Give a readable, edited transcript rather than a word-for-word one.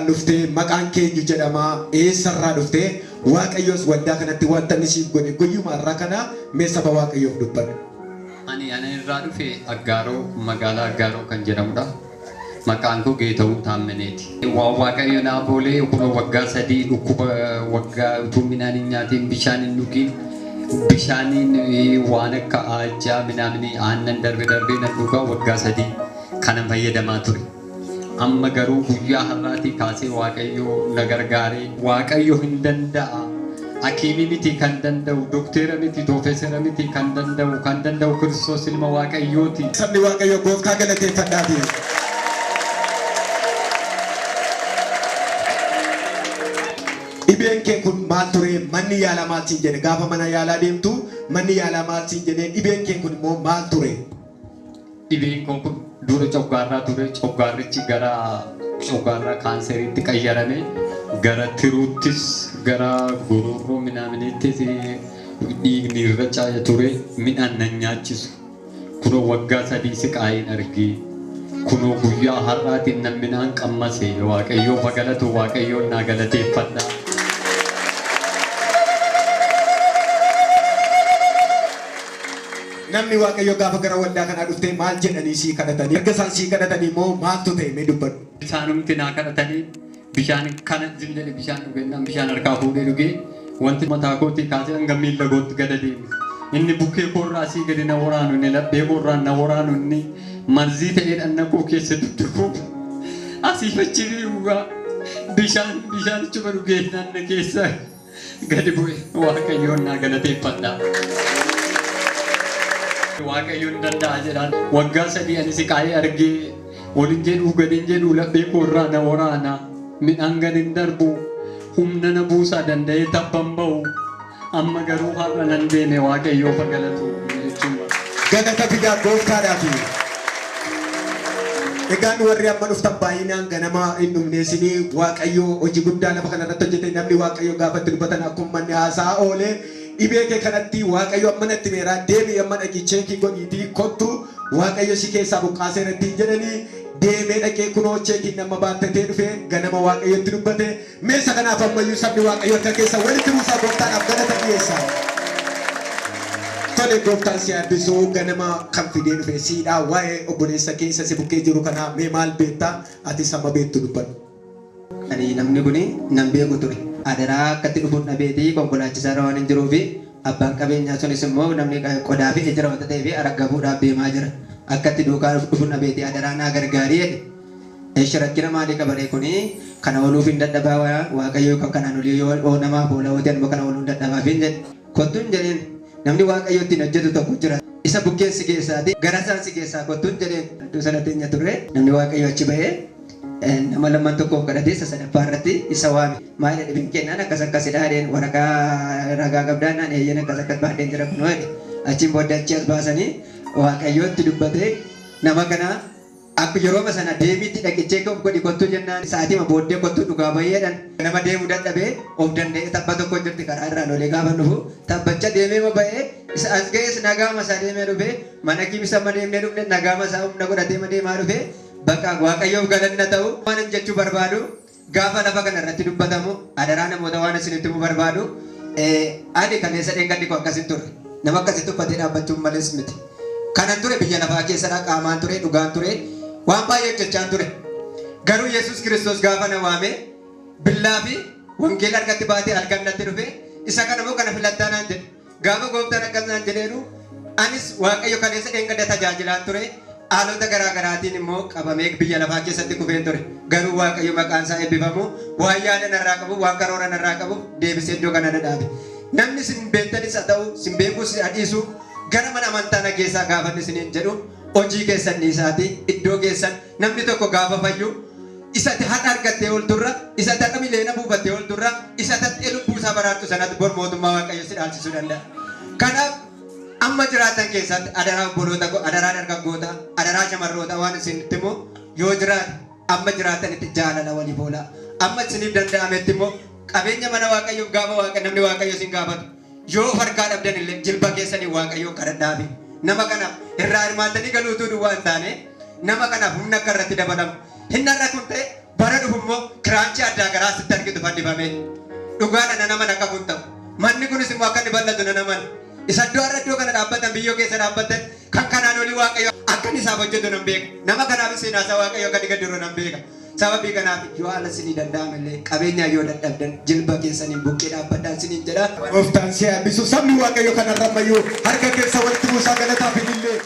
eessarraan dhuftee maqaan keenyu jedhama eessarraa dhuftee Waaqayyoos waldaa kanatti wanta nisiif godhe guyyuma irraa kana mee saba Waaqayyoof dubbadhu. Ani irraa dhufe Aggaaroo magaalaa Aggaaroo kan jedhamudha. Maqaan koo Geetawuu Taammaneeti. Waaqayyo naa boolee kun waggaa 3 dhukkuba waggaa utuu midhaan hin nyaatiin bishaan hin dhugiin bishaaniin waan akka aajaa midhaanii aannan darbee na dhugaa waggaa 3 kanan fayyadamaa ture. Amma garuu guyyaa har'aatii kaasee Waaqayyo na gargaaree Waaqayyo hin danda'a. Hakiimii miti kan danda'u, dokteera miti, piroofeesara miti kan danda'u Kiristoos ilma Waaqayyooti. Sabni Waaqayyo gooftaa galateeffadhaati. Dhibeen kee kun maal ture? Manni yaalaa maal siin jedhe? Gaafa mana yaalaa deemtu manni yaalaa maal siin jedhe? Dhibeen kee kun immoo maal ture? Dhibeen kun dura coggaarraa ture. Coggaarrichi gara coggaarraa kaanseriitti qayyarame gara tiruuttis gara gururroo midhaaniittis dhiigni irra caaya ture. Midhaan nan nyaachisu. Kunoo waggaa 3 siqaayin argee kunoo guyyaa har'aatiin nan midhaan qammase. Waaqayyoo fagalatu Waaqayyoon naa galateeffadha. Namni Waaqayyo gaafa gara waldaa kanaa dhuftee maal jedhanii sii kadhatanii? Erga isaan sii kadhatanii immoo maaltu ta'e mee dubbadhu. Isaanumti naa kadhatanii bishaan kana zimdee bishaan dhugeenyaan bishaan harkaa fuudhee dhugee wanti mataa kootii kaasee hanga miila kootti gada deeme. Inni bukkee koorraa asii gadi na waraanu inni laphee koorraa na waraanu inni marzii ta'ee dhanna koo keessa dudduubu asii fachi dhugaa bishaan ichuma dhugee naanna keessa gadi bu'e. Waaqayyoon naa galateeffadha. Waaqayyoon danda'a jedhaan waggaa 3 ani siqaayee argee waliin jedhu gadeen jedhu laphee koorraa na waraana midhaan gadi darbu humna na buusaa danda'ee tabban ba'u amma garuu har'a nan deeme Waaqayyoo fagalatu jechuudha. Galata fidaa gooftaadhaafi. Egaan warri amma dhuftan baay'inaan ganama hin dhumneessinii Waaqayyoo hojii guddaa lafa kanarratti hojjete. Namni Waaqayyoo gaafa itti dubbatan akkuma manni haasaa oolee dhibee kee kanatti Waaqayyo amma natti meeraa deemee amma dhaqii cheekii godhiitii kottu Waaqayyo si keessaa buqqaasee irratti jedhanii deemee dhaqee kunoo cheekii nama baattatee dhufee ganama Waaqayyotti dubbate. Meessa kanaaf ammayyuu sabni Waaqayyo akka keessa walitti buusaa gooftaadhaaf galata dhiyeessaa. Tole gooftaan si eebbisuu ganama kan fidee dhufe siidhaa waa'ee obboleessa keessa si bukkee jiru kanaa mee maal beektaa? Ati sama beektu dubbadhu. Ani namni kuni nan beeku ture. Adaraa akkatti dhufuun dhabeetii konkolaachisaa irra waan hin jiruufi abbaan qabeenyaa sunis immoo namni qodaa fi ejjera wanta ta'eef argabuudhaaf deemaa jira. Akkatti duukaa dhufuun dhabeetii adaraa naa gargaarii jedhe. Eesha rakkina maalii qabaree kuni kana ooluuf hin dadhabaa Waaqayyoo kan kanaan olii yoo namaaf oola hooteen immoo kana ooluu hin dadhabaaf hin jedhe. Kottuun jedheen namni Waaqayyo ittiin hojjetu tokko jira. Isa bukkeen si keessaati gara isaan si keessaa kottuun jedheen iddoo sana teenya turre namni Waaqayyo achi bahee nama lamaan tokkoof kadhatee sadaffaa irratti isa waame. Maal dhibeen kennaan akkas dhaadheen waraqaa ragaa qabdaanaan eeyyan akkas baadheen jira kunoo jedhe. Achiin booda achi as baasanii Waaqayyootti dubbatee nama kana akka yeroo sana deemiitti dhaqichee of godhi kottuu jennaan sa'aatima booddee kottuu dhugaa baay'eedhaan nama deemuu dadhabee of danda'ee tabba tokko jirti karaa irraa lolee gaafa dhufu tabbacha deemee ba'ee isa as ga'ees nagaama isaa deemee dhufee mana kiimisa deemnee dhufne nagaama isaa humna godhatee deemaa dhufee bakka Waaqayyoof galanna ta'u waan jechuu barbaadu gaafa lafa kana irratti dubbatamu adaraa namoota waan isinitti himuu barbaadu ani kaleessa dheengaddi koo akkasin ture nama akkasitti uffatee dhaabbachuun malees miti kanan ture biyya lafaa keessadhaa qaamaan ture dhugaan ture waan baay'ee hojjechaan ture garuu Yesuus Kiristoos gaafa na waame billaa fi wangeela harkatti baatee argannatti dhufe isa kana immoo kana filattaa naan jedhe gaafa gooftaan akkas naan jedheenu anis Waaqayyo kaleessa dheengadda tajaajilaan ture. Haalota garaagaraatiin immoo qabamee biyya lafaa keessatti kufeen ture. Garuu Waaqayyo maqaan isaa eebbifamu waan yaada narraa qabu waan karoora narraa qabu deebisee iddoo kana dhaabe. Namni sin beektanis haa ta'u sin beekuus dhiisu gara mana amantaa na keessaa gaafanni isiniin jedhu hojii keessan dhiisaati iddoo keessan namni tokko gaafa fayyu isatti har'a argattee oolturra isatti har'a mileena buufattee oolturra isatti lubbuu isaa baraartu sanatti bor mootummaa Waaqayyo si dhaalchisuu danda'a. Kanaaf amma jiraatan keessatti adaraa obboloota adaraa dargaggoota adaraa shamarroota waan isinitti immoo yoo jiraate amma jiraatanitti jaalala waliif oola amma isiniif danda'ametti immoo qabeenya mana Waaqayyoof gaafa namni Waaqayyo isin gaafatu yoo harkaa dhabdan illee jilba keessanii Waaqayyoo kadhadhaafi nama kanaaf irraa hirmaatanii galuutuu duwwaa hin taane nama kanaaf humna akka irratti dabalamu hin har'a kun ta'e bara dhufu immoo kiraanchii addaa garaa sitti argitu fannifamee dhugaadha na nama akka kun ta'u manni kunis immoo akka inni bal'atu na naman isa iddoo kana dhaabbatan biyyoo keessa dhaabbatan kan kanaan olii waaqayyo akka inni isaaf hojjetu nan beeka nama kanaaf seenaa isaa waaqayyo akka digaddiru nan beeka sababii kanaaf yoo haala sinii danda'amallee qabeenyaa yoo dadhabdan jilba keessaniin buqqee dhaabbadhaan siniin jedha. Gooftaan si eebbisu sabni waaqayyo kanarra ammayyuu harka keessa walitti buusaa galataaf ilillee.